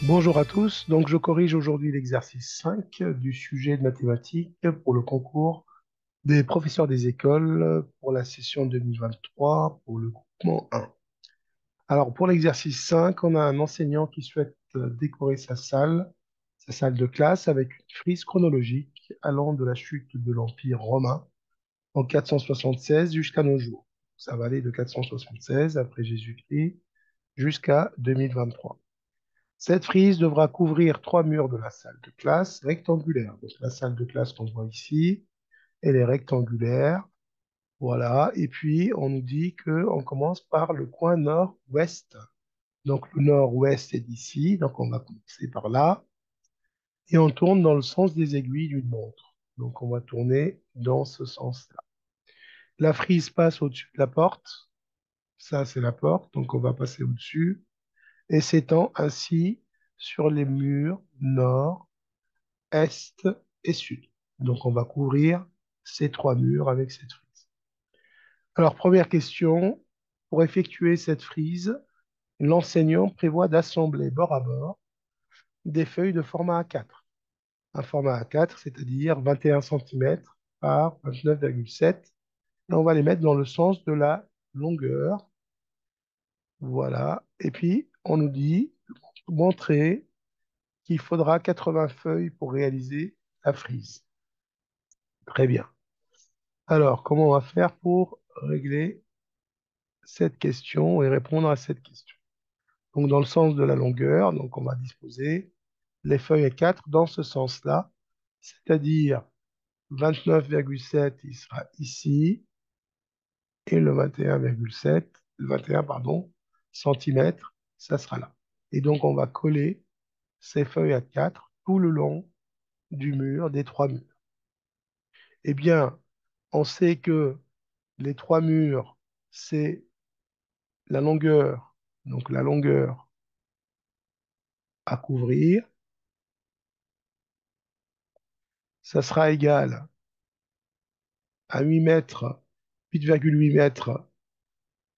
Bonjour à tous, donc je corrige aujourd'hui l'exercice 5 du sujet de mathématiques pour le concours des professeurs des écoles pour la session 2023 pour le groupement 1. Alors pour l'exercice 5, on a un enseignant qui souhaite décorer sa salle de classe avec une frise chronologique allant de la chute de l'Empire romain en 476 jusqu'à nos jours. Ça va aller de 476 après Jésus-Christ jusqu'à 2023. Cette frise devra couvrir trois murs de la salle de classe rectangulaire. Donc la salle de classe qu'on voit ici, elle est rectangulaire. Voilà. Et puis on nous dit qu'on commence par le coin nord-ouest. Donc le nord-ouest est ici. Donc on va commencer par là. Et on tourne dans le sens des aiguilles d'une montre. Donc on va tourner dans ce sens-là. La frise passe au-dessus de la porte. Ça, c'est la porte. Donc on va passer au-dessus. Et s'étend ainsi sur les murs nord, est et sud. Donc, on va couvrir ces trois murs avec cette frise. Alors, première question, pour effectuer cette frise, l'enseignant prévoit d'assembler bord à bord des feuilles de format A4. Un format A4, c'est-à-dire 21 cm par 29,7. Et on va les mettre dans le sens de la longueur. Voilà. Et puis, on nous dit, montrer qu'il faudra 80 feuilles pour réaliser la frise. Très bien. Alors, comment on va faire pour régler cette question et répondre à cette question? Donc, dans le sens de la longueur, donc on va disposer les feuilles A4 dans ce sens-là, c'est-à-dire 29,7, il sera ici, et le 21,7, le 21, pardon, centimètres, ça sera là. Et donc, on va coller ces feuilles A4 tout le long du mur, des trois murs. Eh bien, on sait que les trois murs, c'est la longueur, donc la longueur à couvrir, ça sera égal à 8 mètres, 8,8 mètres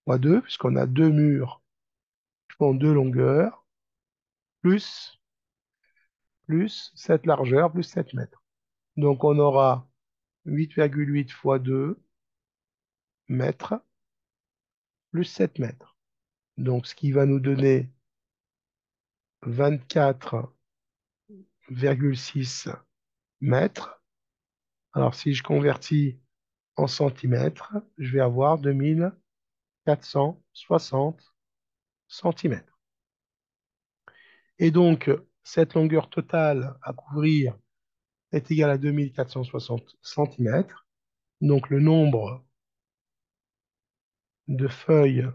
fois 2, puisqu'on a deux murs qui font deux longueurs, plus, plus cette largeur, plus 7 mètres. Donc on aura 8,8 fois 2 mètres, plus 7 mètres. Donc ce qui va nous donner 24,6 mètres. Alors si je convertis en centimètres, je vais avoir 2460 centimètres. Et donc, cette longueur totale à couvrir est égale à 2460 centimètres. Donc, le nombre de feuilles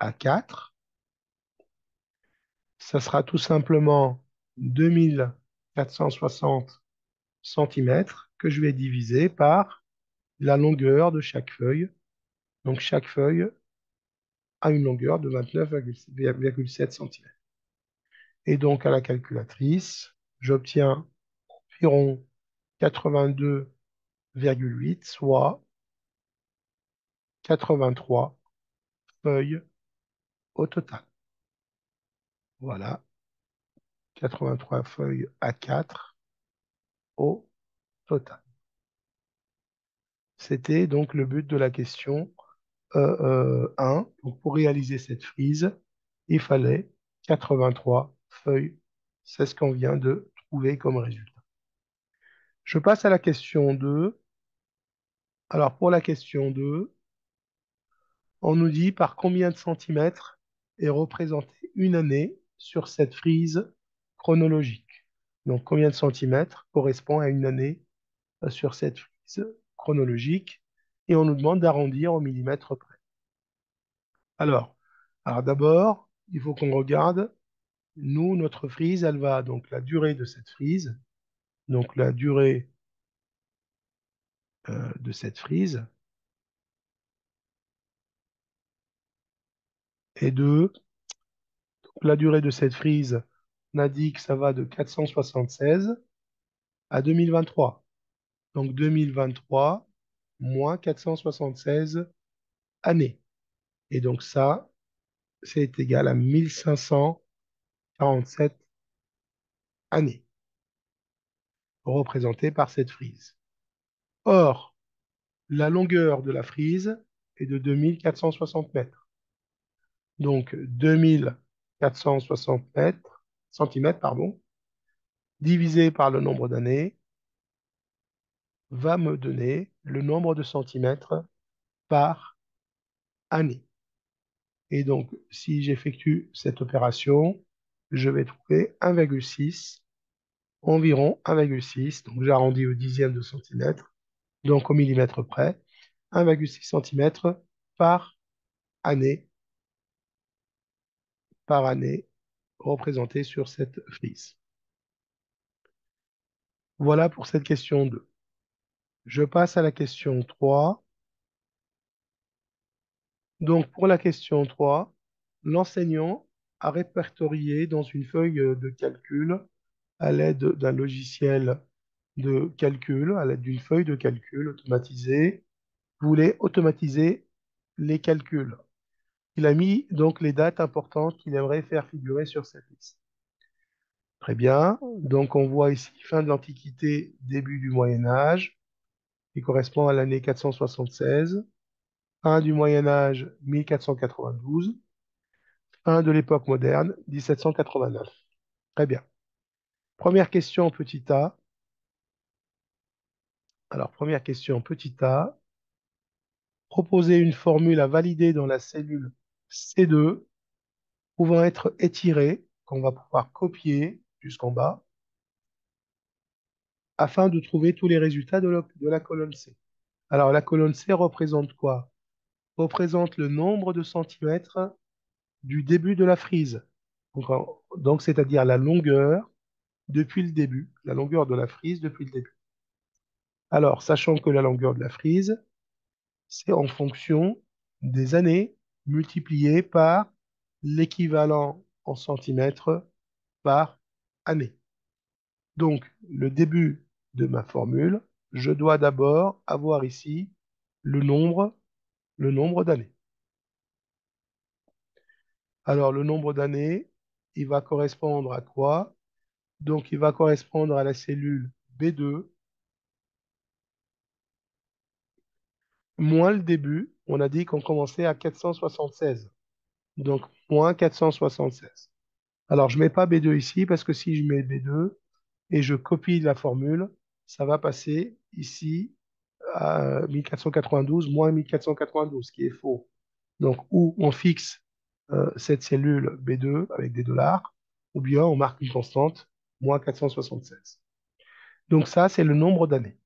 A4, ça sera tout simplement 2460 centimètres que je vais diviser par la longueur de chaque feuille. Donc, chaque feuille a une longueur de 29,7 centimètres. Et donc, à la calculatrice, j'obtiens environ 82,8, soit 83 feuilles au total. Voilà, 83 feuilles A4 au total. C'était donc le but de la question 1. Donc, pour réaliser cette frise, il fallait 83 feuilles. C'est ce qu'on vient de trouver comme résultat. Je passe à la question 2. Alors, pour la question 2, on nous dit par combien de centimètres est représentée une année sur cette frise chronologique. Donc, combien de centimètres correspond à une année sur cette frise chronologique? Et on nous demande d'arrondir au millimètre près. Alors, alors d'abord, il faut qu'on regarde, nous, notre frise, elle va, donc la durée de cette frise, donc la durée de cette frise est de, la durée de cette frise, on a dit que ça va de 476 à 2023. Donc 2023 moins 476 années. Et donc ça, c'est égal à 1547 années, représentées par cette frise. Or, la longueur de la frise est de 2460 mètres. Donc, 2460 centimètres, pardon, divisé par le nombre d'années, va me donner le nombre de centimètres par année. Et donc, si j'effectue cette opération, je vais trouver 1,6, environ 1,6, donc j'arrondis au dixième de centimètre, donc au millimètre près, 1,6 cm année, par année représenté sur cette frise. Voilà pour cette question 2. Je passe à la question 3. Donc, pour la question 3, l'enseignant a répertorié dans une feuille de calcul à l'aide d'un logiciel de calcul, à l'aide d'une feuille de calcul automatisée, voulait automatiser les calculs. Il a mis donc les dates importantes qu'il aimerait faire figurer sur cette liste. Très bien. Donc, on voit ici fin de l'Antiquité, début du Moyen Âge, qui correspond à l'année 476. Fin du Moyen Âge, 1492. Fin de l'époque moderne, 1789. Très bien. Première question petit a. Alors, première question petit a. Proposer une formule à valider dans la cellule C2, pouvant être étirée, qu'on va pouvoir copier jusqu'en bas, afin de trouver tous les résultats de la colonne C. Alors, la colonne C représente quoi? Représente le nombre de centimètres du début de la frise. Donc, c'est-à-dire la longueur depuis le début, la longueur de la frise depuis le début. Alors, sachant que la longueur de la frise, c'est en fonction des années multipliées par l'équivalent en centimètres par année. Donc, le début de ma formule, je dois d'abord avoir ici le nombre d'années. Alors, le nombre d'années, il va correspondre à quoi? Donc, il va correspondre à la cellule B2 moins le début. On a dit qu'on commençait à 476. Donc, moins 476. Alors, je ne mets pas B2 ici parce que si je mets B2 et je copie la formule, ça va passer ici à 1492 moins 1492, ce qui est faux. Donc, ou on fixe cette cellule B2 avec des dollars, ou bien on marque une constante, moins 476. Donc ça, c'est le nombre d'années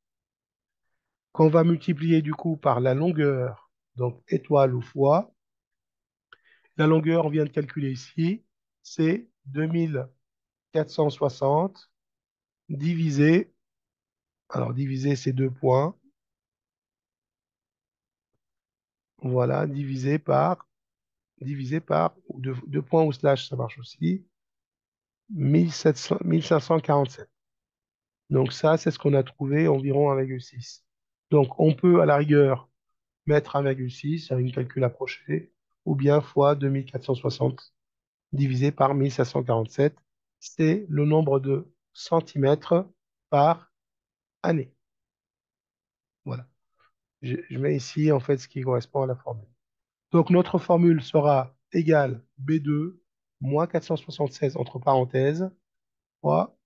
qu'on va multiplier du coup par la longueur, donc étoile ou fois. La longueur, on vient de calculer ici, c'est 2460 divisé, alors divisé ces deux points, voilà, divisé par ou deux points ou slash, ça marche aussi, 1700 1547. Donc ça, c'est ce qu'on a trouvé, environ 1,6. Donc on peut à la rigueur mettre 1,6 à une calcul approché, ou bien fois 2460 divisé par 1547. C'est le nombre de centimètres par année. Voilà. Je mets ici en fait ce qui correspond à la formule. Donc notre formule sera égale B2 moins 476 entre parenthèses fois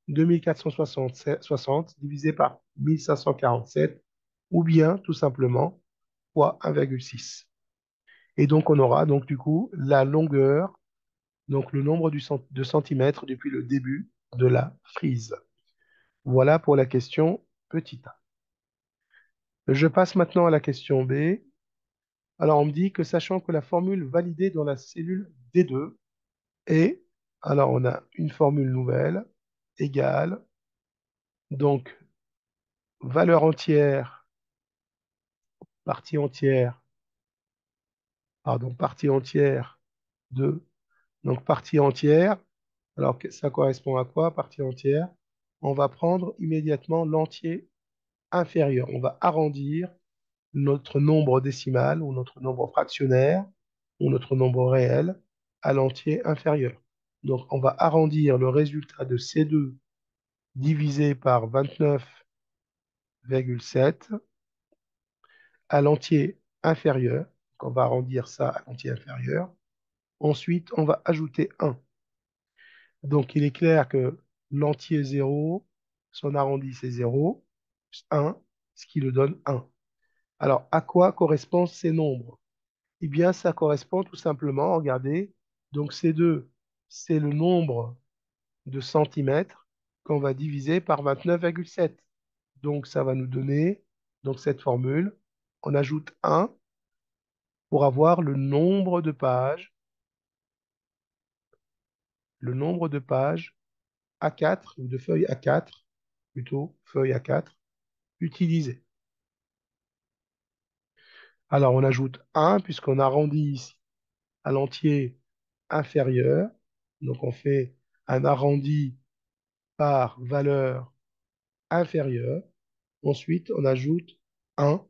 2460 divisé par 1547 ou bien tout simplement fois 1,6. Et donc on aura donc du coup la longueur, donc le nombre de centimètres depuis le début de la frise. Voilà pour la question petit a. Je passe maintenant à la question B. Alors on me dit que sachant que la formule validée dans la cellule D2 est, alors on a une formule nouvelle, égale, donc valeur entière, partie entière, pardon, partie entière de, donc partie entière, alors ça correspond à quoi, partie entière? On va prendre immédiatement l'entier inférieur. On va arrondir notre nombre décimal ou notre nombre fractionnaire ou notre nombre réel à l'entier inférieur. Donc, on va arrondir le résultat de C2 divisé par 29,7 à l'entier inférieur. Donc, on va arrondir ça à l'entier inférieur. Ensuite, on va ajouter 1. Donc, il est clair que l'entier 0, son arrondi, c'est 0, plus 1, ce qui le donne 1. Alors, à quoi correspondent ces nombres? Eh bien, ça correspond tout simplement, regardez, donc C2, c'est le nombre de centimètres qu'on va diviser par 29,7. Donc, ça va nous donner donc cette formule. On ajoute 1 pour avoir le nombre de pages A4, ou de feuilles A4, plutôt, feuilles A4, utilisées. Alors, on ajoute 1 puisqu'on arrondit ici à l'entier inférieur. Donc, on fait un arrondi par valeur inférieure. Ensuite, on ajoute 1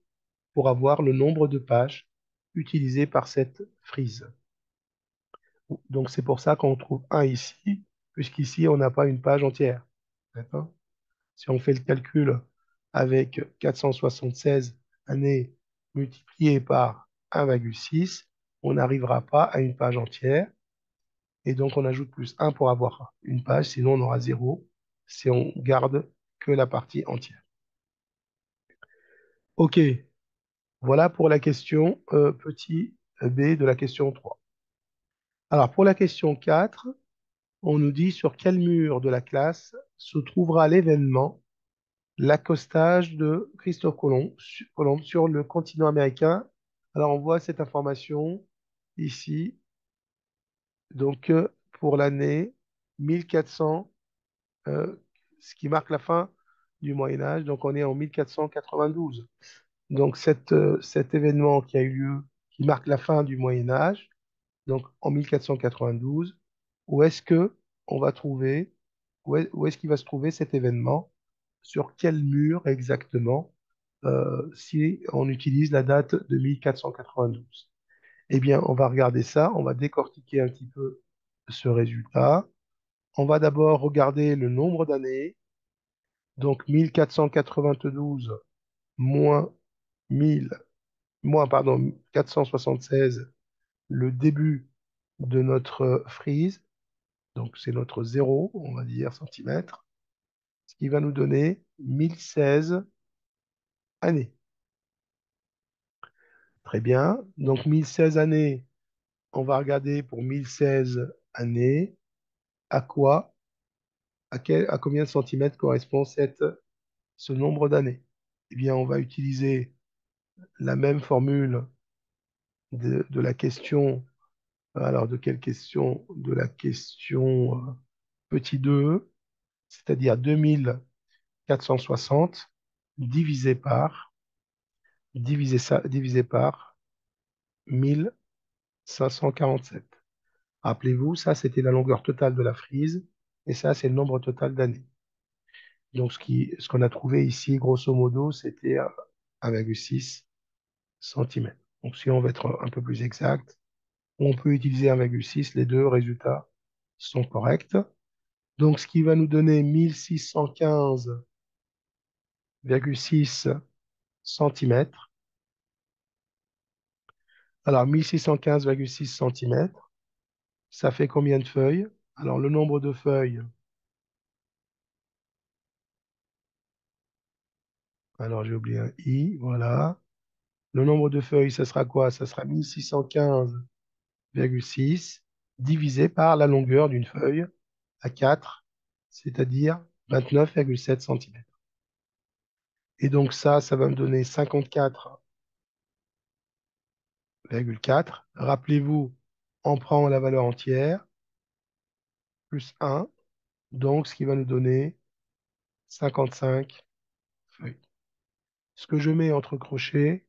pour avoir le nombre de pages utilisées par cette frise. Donc, c'est pour ça qu'on trouve 1 ici, puisqu'ici, on n'a pas une page entière. D'accord? Si on fait le calcul avec 476 années multipliées par 1,6, on n'arrivera pas à une page entière. Et donc, on ajoute plus 1 pour avoir une page, sinon on aura 0 si on garde que la partie entière. OK, voilà pour la question petit b de la question 3. Alors, pour la question 4, on nous dit sur quel mur de la classe se trouvera l'événement l'accostage de Christophe Colomb sur le continent américain. Alors, on voit cette information ici, donc pour l'année 1400, ce qui marque la fin du Moyen Âge. Donc, on est en 1492. Donc, cet événement qui a eu lieu, qui marque la fin du Moyen Âge, donc en 1492, où est-ce que on va trouver, où est-ce qu'il va se trouver cet événement, sur quel mur exactement, si on utilise la date de 1492. Eh bien, on va regarder ça, on va décortiquer un petit peu ce résultat. On va d'abord regarder le nombre d'années, donc 1492 moins 1000, pardon, 476, le début de notre frise, donc c'est notre 0, on va dire, centimètre, ce qui va nous donner 1016 années. Très bien. Donc 1016 années, on va regarder pour 1016 années, à quoi, à combien de centimètres correspond ce nombre d'années. Eh bien, on va utiliser la même formule de la question. Alors, de quelle question? De la question petit 2, c'est-à-dire 2460 divisé par, divisé par 1547. Rappelez-vous, ça, c'était la longueur totale de la frise, et ça, c'est le nombre total d'années. Donc, ce qu'on a trouvé ici, grosso modo, c'était 1,6 cm. Donc, si on veut être un peu plus exact, on peut utiliser 1,6, les deux résultats sont corrects. Donc, ce qui va nous donner 1615,6 cm. Alors, 1615,6 cm, ça fait combien de feuilles? Alors, le nombre de feuilles, alors j'ai oublié un i, voilà. Le nombre de feuilles, ça sera quoi? Ça sera 1615,6 divisé par la longueur d'une feuille à 4, c'est-à-dire 29,7 cm. Et donc ça va me donner 54,4. Rappelez-vous, on prend la valeur entière, plus 1, donc ce qui va nous donner 55 feuilles. Ce que je mets entre crochets,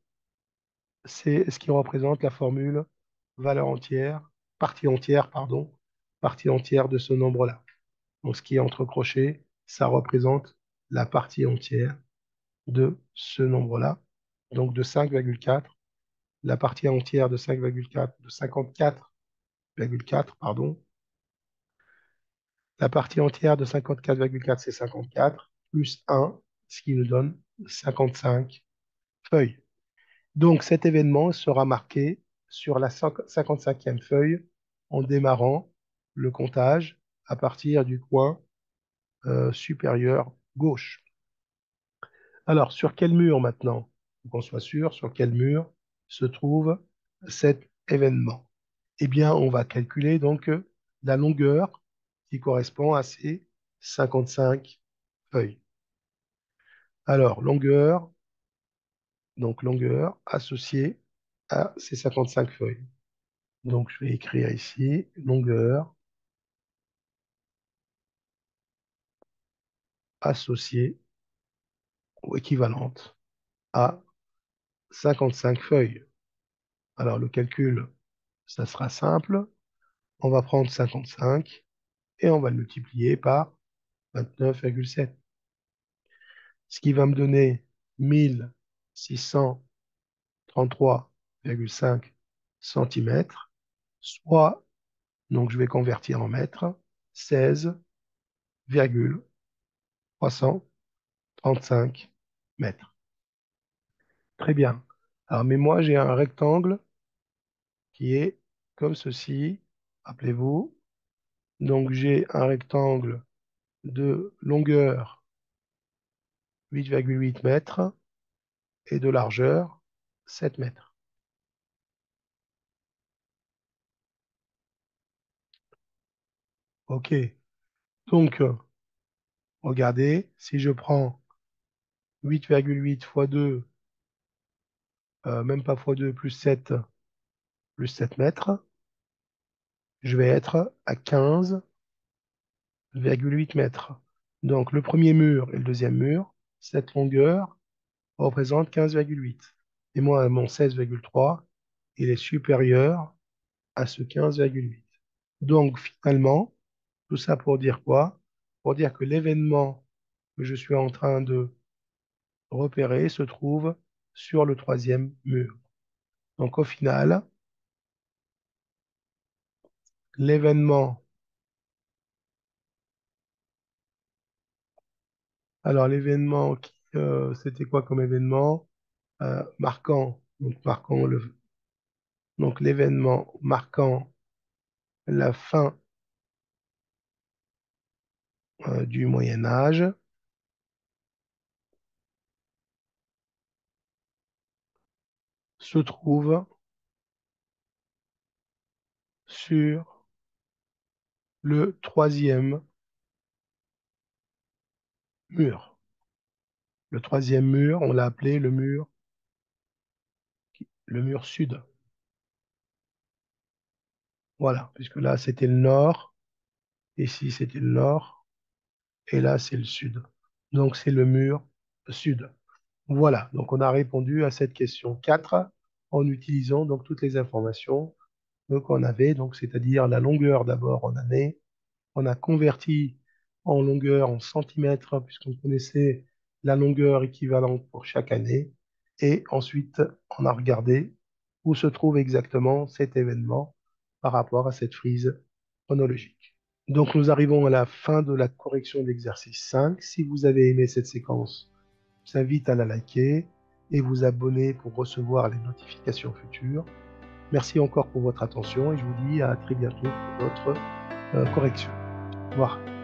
c'est ce qui représente la formule valeur entière, partie entière de ce nombre-là. Donc ce qui est entre crochets, ça représente la partie entière de ce nombre-là, donc de 5,4. La partie entière de 5,4, de 54,4 54,4, pardon. La partie entière de 54,4, c'est 54, plus 1, ce qui nous donne 55 feuilles. Donc cet événement sera marqué sur la 55e feuille en démarrant le comptage à partir du coin supérieur gauche. Alors, sur quel mur maintenant? Pour qu'on soit sûr, sur quel mur se trouve cet événement? Eh bien, on va calculer donc la longueur qui correspond à ces 55 feuilles. Alors, longueur associée à ces 55 feuilles. Donc, je vais écrire ici longueur associée ou équivalente à 55 feuilles. Alors, le calcul, ça sera simple. On va prendre 55 et on va le multiplier par 29,7. Ce qui va me donner 1633,5 centimètres, soit, donc je vais convertir en mètres, 16,335 mètres. Très bien. Alors, mais moi, j'ai un rectangle qui est comme ceci. Rappelez-vous. Donc, j'ai un rectangle de longueur 8,8 mètres et de largeur 7 mètres. OK. Donc, regardez, si je prends 8,8 fois 2, même pas fois 2, plus 7 mètres, je vais être à 15,8 mètres. Donc, le premier mur et le deuxième mur, cette longueur représente 15,8. Et moi, mon 16,3, il est supérieur à ce 15,8. Donc, finalement, tout ça pour dire quoi? Pour dire que l'événement que je suis en train de repérer se trouve sur le troisième mur. Donc, au final, l'événement, alors l'événement, c'était quoi comme événement? Marquant, donc l'événement marquant la fin du Moyen Âge se trouve sur le troisième mur. Le troisième mur, on l'a appelé le mur sud. Voilà, puisque là c'était le nord, ici c'était le nord, et là c'est le sud. Donc c'est le mur sud. Voilà, donc on a répondu à cette question 4 en utilisant donc toutes les informations qu'on avait, donc c'est-à-dire la longueur d'abord en années. On a converti en longueur en centimètres puisqu'on connaissait la longueur équivalente pour chaque année. Et ensuite, on a regardé où se trouve exactement cet événement par rapport à cette frise chronologique. Donc nous arrivons à la fin de la correction d'exercice 5. Si vous avez aimé cette séquence, je vous invite à la liker et vous abonner pour recevoir les notifications futures. Merci encore pour votre attention et je vous dis à très bientôt pour d'autres corrections. Au revoir.